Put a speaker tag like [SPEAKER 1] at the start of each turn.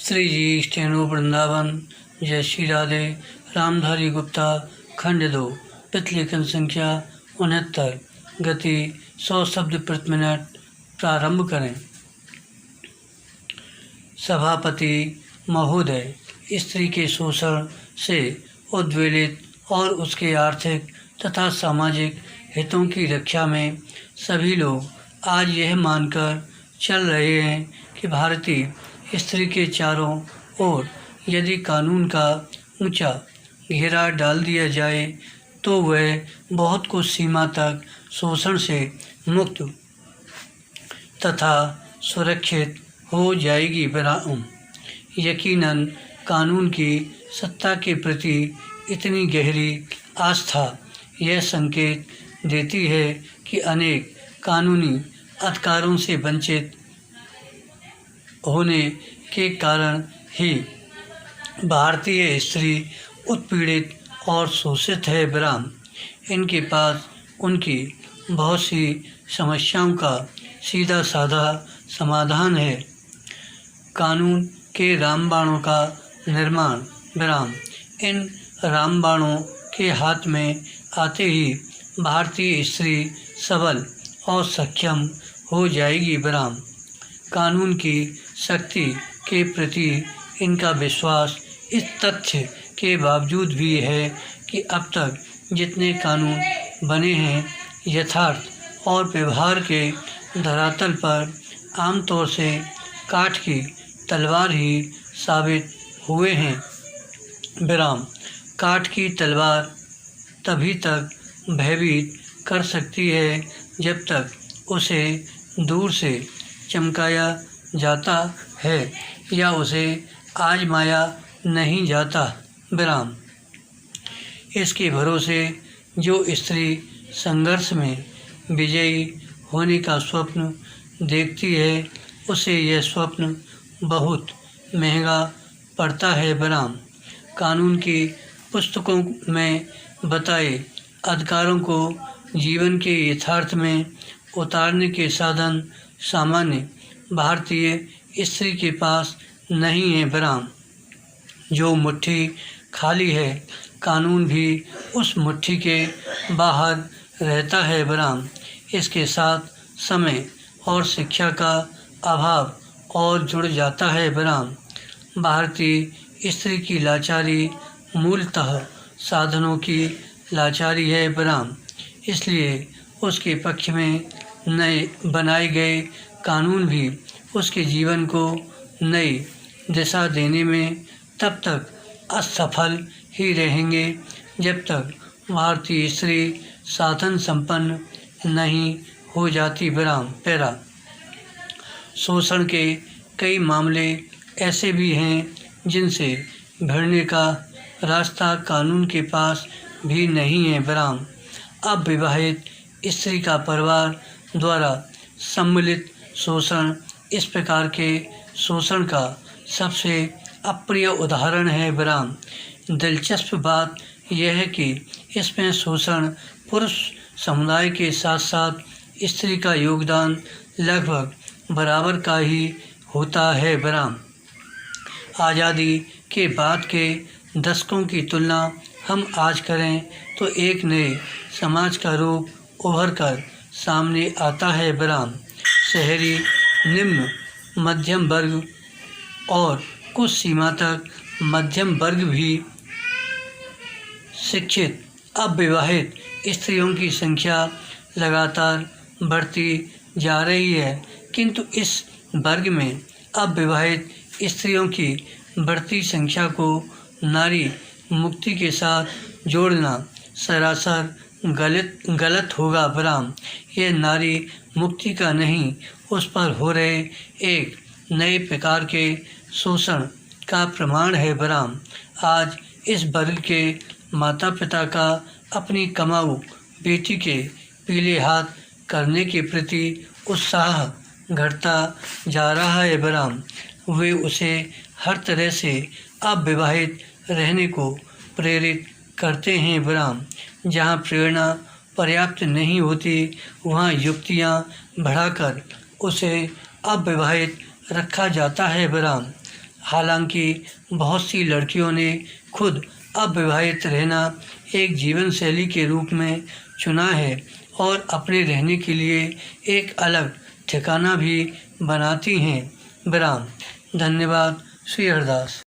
[SPEAKER 1] श्री जी steno Vrindavan. जय श्री राधे। रामधारी गुप्ता खंड 2 प्रतिलेखन संख्या 69 गति 100 शब्द प्रति मिनट। प्रारंभ करें। सभापति महोदय, स्त्री के शोषण से उद्वेलित और उसके आर्थिक तथा सामाजिक हितों की रक्षा में सभी लोग आज यह मानकर चल रहे हैं कि भारतीय स्त्री के चारों ओर यदि कानून का ऊंचा घेरा डाल दिया जाए तो वह बहुत कुछ सीमा तक शोषण से मुक्त तथा सुरक्षित हो जाएगी। यकीनन कानून की सत्ता के प्रति इतनी गहरी आस्था यह संकेत देती है कि अनेक कानूनी अधिकारों से वंचित होने के कारण ही भारतीय स्त्री उत्पीड़ित और शोषित है। इनके पास उनकी बहुत सी समस्याओं का सीधा साधा समाधान है। कानून के रामबाणों का निर्माण। इन रामबाणों के हाथ में आते ही भारतीय स्त्री सबल और सक्षम हो जाएगी। कानून की शक्ति के प्रति इनका विश्वास इस तथ्य के बावजूद भी है कि अब तक जितने कानून बने हैं यथार्थ और व्यवहार के धरातल पर आमतौर से काठ की तलवार ही साबित हुए हैं। काठ की तलवार तभी तक भयभीत कर सकती है जब तक उसे दूर से चमकाया जाता है या उसे आजमाया नहीं जाता। इसके भरोसे जो स्त्री संघर्ष में विजयी होने का स्वप्न देखती है उसे यह स्वप्न बहुत महंगा पड़ता है। कानून की पुस्तकों में बताए अधिकारों को जीवन के यथार्थ में उतारने के साधन सामान्य भारतीय स्त्री के पास नहीं है। जो मुट्ठी खाली है कानून भी उस मुट्ठी के बाहर रहता है। इसके साथ समय और शिक्षा का अभाव और जुड़ जाता है। भारतीय स्त्री की लाचारी मूलतः साधनों की लाचारी है। इसलिए उसके पक्ष में नए बनाए गए कानून भी उसके जीवन को नई दिशा देने में तब तक असफल ही रहेंगे जब तक भारतीय स्त्री साधन संपन्न नहीं हो जाती। शोषण के कई मामले ऐसे भी हैं जिनसे भिड़ने का रास्ता कानून के पास भी नहीं है। अब विवाहित स्त्री का परिवार द्वारा सम्मिलित शोषण इस प्रकार के शोषण का सबसे अप्रिय उदाहरण है। दिलचस्प बात यह है कि इसमें शोषण पुरुष समुदाय के साथ साथ स्त्री का योगदान लगभग बराबर का ही होता है। आज़ादी के बाद के दशकों की तुलना हम आज करें तो एक नए समाज का रूप उभर कर सामने आता है। शहरी निम्न मध्यम वर्ग और कुछ सीमा तक मध्यम वर्ग भी शिक्षित। अब विवाहित स्त्रियों की संख्या लगातार बढ़ती जा रही है, किंतु इस वर्ग में अब विवाहित स्त्रियों की बढ़ती संख्या को नारी मुक्ति के साथ जोड़ना सरासर गलत होगा। यह नारी मुक्ति का नहीं, उस पर हो रहे एक नए प्रकार के शोषण का प्रमाण है। आज इस वर्ग के माता पिता का अपनी कमाऊ बेटी के पीले हाथ करने के प्रति उत्साह घटता जा रहा है। वे उसे हर तरह से अविवाहित रहने को प्रेरित करते हैं। जहाँ प्रेरणा पर्याप्त नहीं होती वहाँ युक्तियाँ बढ़ाकर उसे अविवाहित रखा जाता है। हालांकि बहुत सी लड़कियों ने खुद अविवाहित रहना एक जीवन शैली के रूप में चुना है और अपने रहने के लिए एक अलग ठिकाना भी बनाती हैं। विराम। धन्यवाद। श्री हरदास।